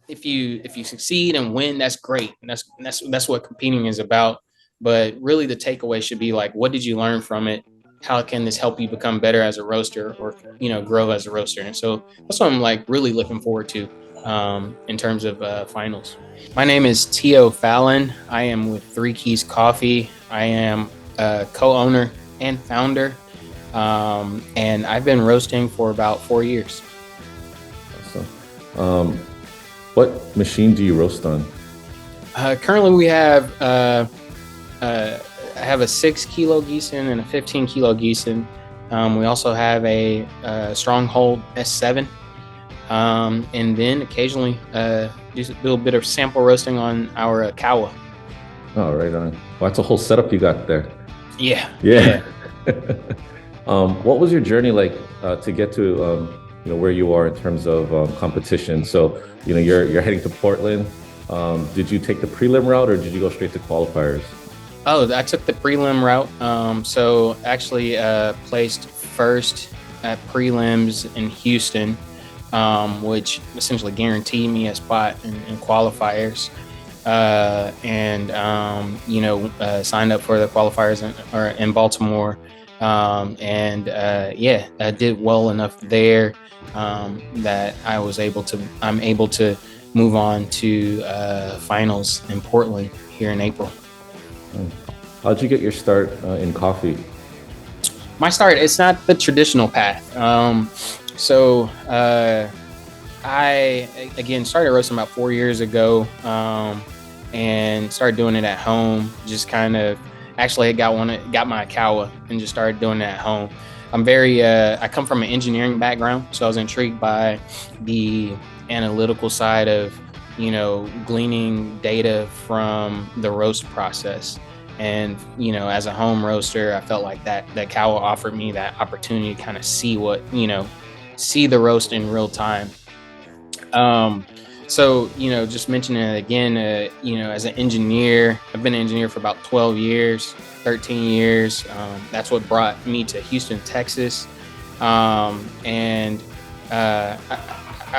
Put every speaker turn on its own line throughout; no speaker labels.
if you succeed and win, that's great. And that's what competing is about. But really, the takeaway should be like, what did you learn from it? How can this help you become better as a roaster, or grow as a roaster? And so that's what I'm like really looking forward to in terms of finals. My name is Tio Fallen. I am with Three Keys Coffee. I am a co-owner and founder, and I've been roasting for about 4 years.
So, um, what machine do you roast on?
Currently, we have I have a 6 kilo Gießen and a 15 kilo Gießen. We also have a Stronghold S7, and then occasionally do a little bit of sample roasting on our Kawa.
Oh, right on. Well, that's a whole setup you got there.
Yeah,
Yeah. What was your journey like to get to where you are in terms of competition? So you're heading to Portland. Did you take the prelim route or did you go straight to qualifiers?
Oh, I took the prelim route. So actually placed first at prelims in Houston, which essentially guaranteed me a spot in qualifiers. And signed up for the qualifiers in Baltimore. I did well enough there that I'm able to move on to finals in Portland here in April.
How'd you get your start in coffee?
My start, it's not the traditional path. I again started roasting about 4 years ago, and started doing it at home. Just kind of actually got my Kawa and just started doing it at home. I come from an engineering background, so I was intrigued by the analytical side of gleaning data from the roast process. And as a home roaster, I felt like that Kawa offered me that opportunity to kind of see the roast in real time. Just mentioning it again, as an engineer, I've been an engineer for about 12 years, 13 years. That's what brought me to Houston, Texas. I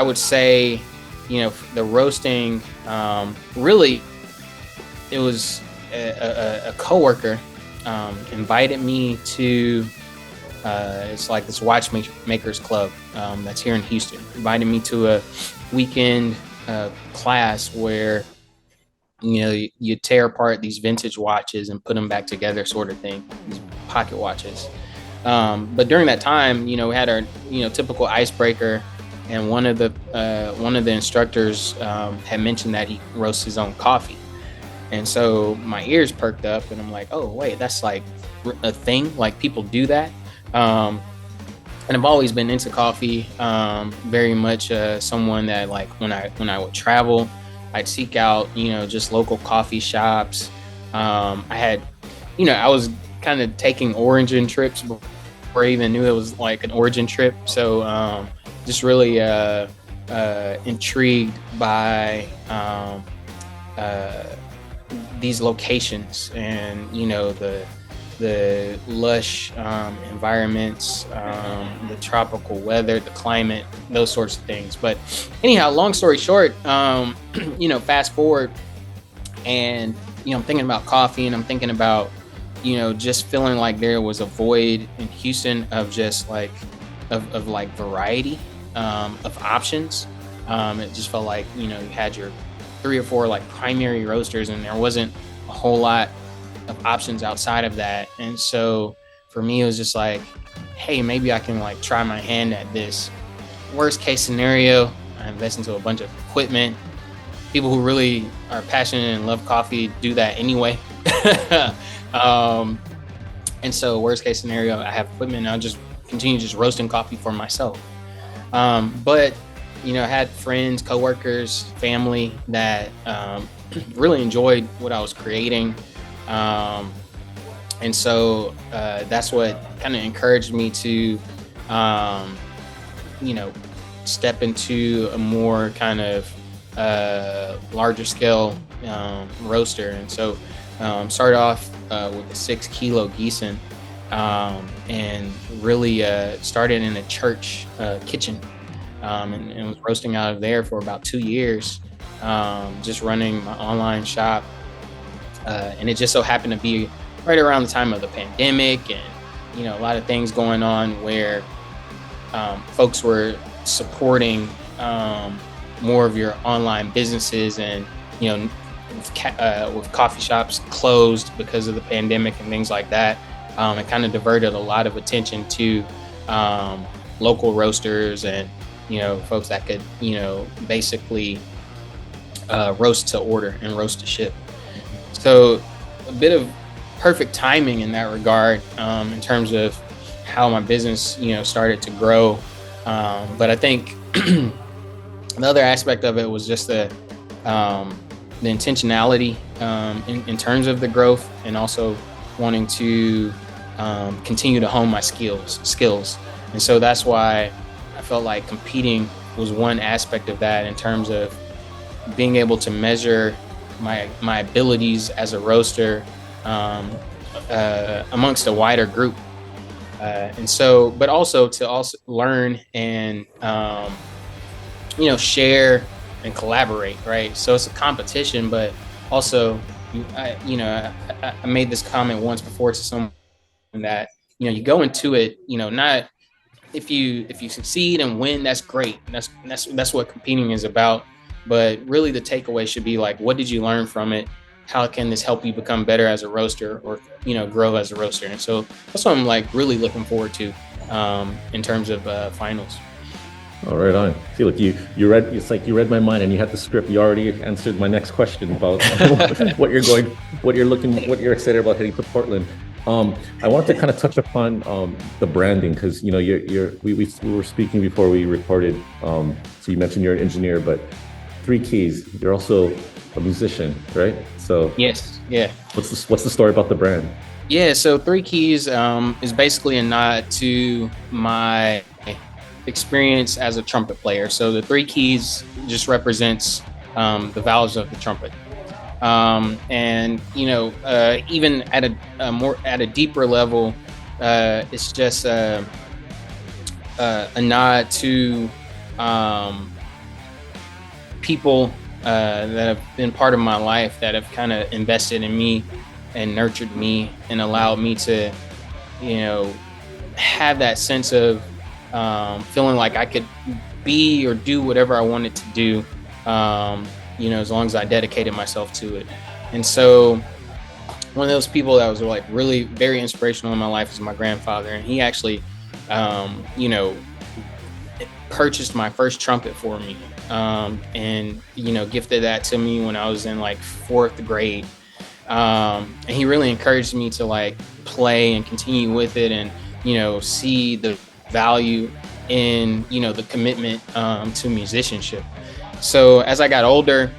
would say, the roasting, really, it was a coworker invited me to, it's like this watchmakers club that's here in Houston. Invited me to a weekend class where you tear apart these vintage watches and put them back together, sort of thing, these pocket watches. But during that time, we had our typical icebreaker, and one of the instructors had mentioned that he roasts his own coffee. And so my ears perked up and I'm like, oh wait, that's like a thing, like people do that. And I've always been into coffee, very much someone that, like, when I would travel, I'd seek out, just local coffee shops. I was kind of taking origin trips before I even knew it was like an origin trip. So just really intrigued by these locations and, the lush environments, the tropical weather, the climate, those sorts of things. But anyhow, long story short, fast forward, and I'm thinking about coffee, and I'm thinking about just feeling like there was a void in Houston of just like of like variety of options. It just felt like you had your 3 or 4 like primary roasters, and there wasn't a whole lot of options outside of that. And so for me, it was just like, hey, maybe I can like try my hand at this. Worst case scenario, I invest into a bunch of equipment. People who really are passionate and love coffee do that anyway. And so worst case scenario, I have equipment and I'll just continue just roasting coffee for myself. But I had friends, coworkers, family that really enjoyed what I was creating. And so that's what kind of encouraged me to, step into a more kind of larger scale roaster. And so started off with a 6 kilo Gießen, and really started in a church kitchen, and was roasting out of there for about 2 years. just running my online shop. And it just so happened to be right around the time of the pandemic, and a lot of things going on where folks were supporting more of your online businesses, and with coffee shops closed because of the pandemic and things like that, it kind of diverted a lot of attention to local roasters and folks that could basically roast to order and roast to ship. So a bit of perfect timing in that regard, in terms of how my business started to grow. But I think the other aspect of it was just the intentionality in terms of the growth, and also wanting to continue to hone my skills. And so that's why I felt like competing was one aspect of that, in terms of being able to measure my abilities as a roaster amongst a wider group. And so, but also to learn and share and collaborate, right? So it's a competition, but also I made this comment once before to someone that you go into it, not if you succeed and win, that's great. That's what competing is about. But really, the takeaway should be like, what did you learn from it? How can this help you become better as a roaster, or grow as a roaster? And so that's what I'm like really looking forward to in terms of finals.
All right, on. See, look, you read. It's like you read my mind, and you had the script. You already answered my next question about what you're excited about heading to Portland. I want to kind of touch upon the branding, because we were speaking before we recorded. So you mentioned you're an engineer, but 3 Keys, you're also a musician, right? So
yes, yeah.
What's the story about the brand?
Yeah, so 3 Keys is basically a nod to my experience as a trumpet player. So the 3 keys just represents the valves of the trumpet. And even at a deeper level, it's just a nod to people that have been part of my life, that have kind of invested in me and nurtured me and allowed me to have that sense of feeling like I could be or do whatever I wanted to do, as long as I dedicated myself to it. And so one of those people that was like really very inspirational in my life is my grandfather. And he actually, purchased my first trumpet for me, and, gifted that to me when I was in like 4th grade. And he really encouraged me to like play and continue with it, and, see the value in, the commitment to musicianship. So as I got older,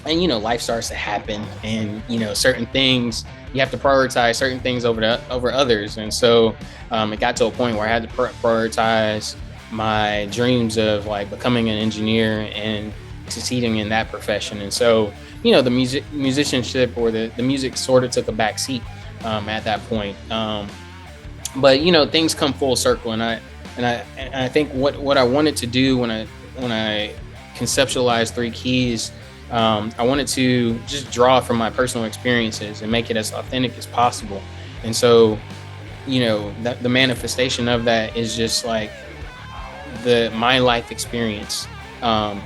and life starts to happen, and certain things you have to prioritize certain things over others. And so it got to a point where I had to prioritize my dreams of like becoming an engineer and succeeding in that profession. And so the musicianship or the music sort of took a back seat at that point. But things come full circle, and I think what I wanted to do when I conceptualized 3 Keys, I wanted to just draw from my personal experiences and make it as authentic as possible. And so the manifestation of that is just like my life experience,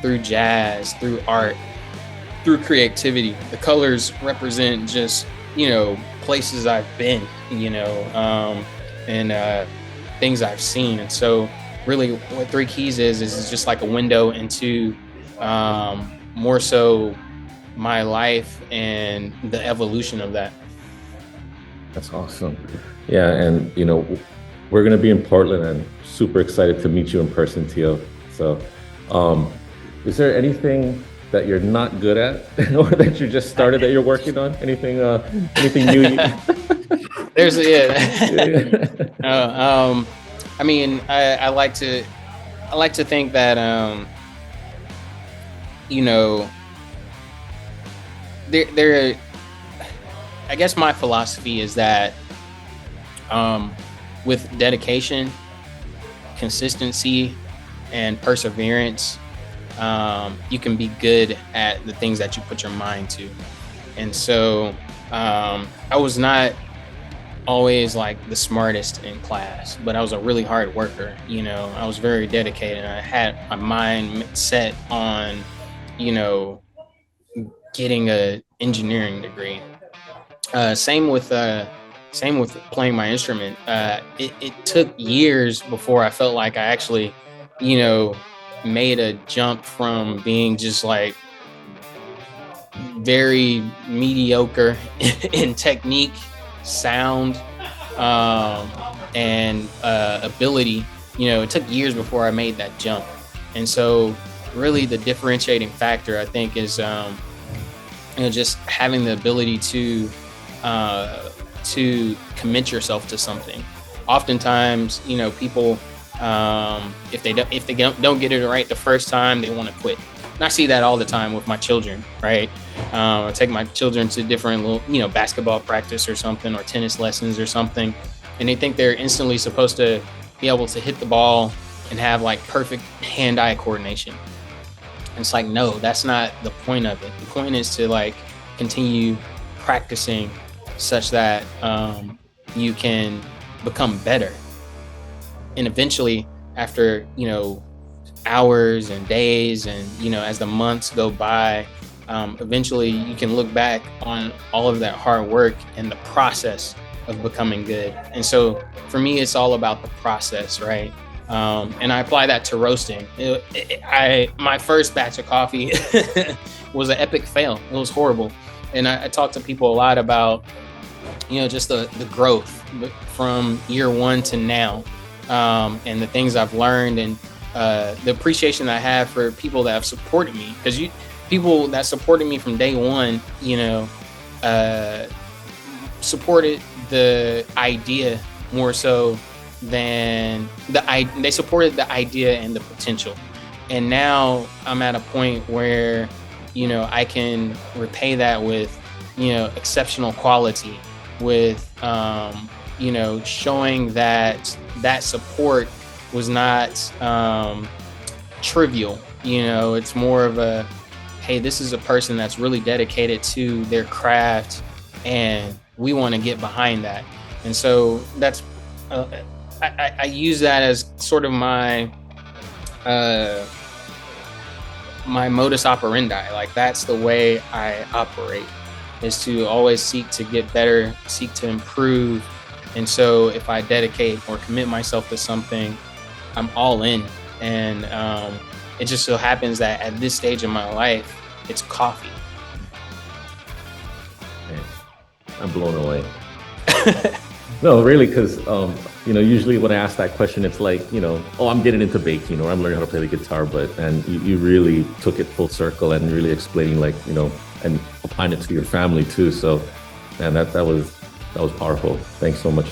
through jazz, through art, through creativity. The colors represent just places I've been, and things I've seen. And so really what 3 Keys is just like a window into more so my life and the evolution of that.
That's awesome. Yeah, and we're going to be in Portland, and super excited to meet you in person, Tio. So is there anything that you're not good at or that you just started that you're working on? Anything new?
There's I mean, I like to think that there I guess my philosophy is that with dedication, consistency, and perseverance, you can be good at the things that you put your mind to. And so I was not always like the smartest in class, but I was a really hard worker. I was very dedicated, and I had my mind set on, getting a engineering degree. Same with playing my instrument. It took years before I felt like I actually, made a jump from being just like very mediocre in technique, sound, and ability. It took years before I made that jump. And so really the differentiating factor, I think, is just having the ability to commit yourself to something. Oftentimes, people, if they don't get it right the first time, they want to quit. And I see that all the time with my children, right? I take my children to different little, basketball practice or something, or tennis lessons or something, and they think they're instantly supposed to be able to hit the ball and have like perfect hand-eye coordination. And it's like, no, that's not the point of it. The point is to like continue practicing such that you can become better. And eventually, after, hours and days and, as the months go by, eventually you can look back on all of that hard work and the process of becoming good. And so for me, it's all about the process, right? And I apply that to roasting. My first batch of coffee was an epic fail. It was horrible. And I talk to people a lot about, just the growth from year one to now, and the things I've learned, and the appreciation I have for people that have supported me. Because people that supported me from day one, supported the idea more so than they supported the idea and the potential. And now I'm at a point where, I can repay that with, exceptional quality, with, showing that support was not trivial. It's more of a, hey, this is a person that's really dedicated to their craft, and we want to get behind that. And so that's, I use that as sort of my modus operandi. Like, that's the way I operate, is to always seek to get better, seek to improve. And so if I dedicate or commit myself to something, I'm all in. And it just so happens that at this stage in my life, it's coffee.
Man, I'm blown away. No, really, because usually when I ask that question, it's like, oh, I'm getting into baking, or I'm learning how to play the guitar, and you really took it full circle and really explaining, like, and applying it to your family too. So, man, that was powerful. Thanks so much.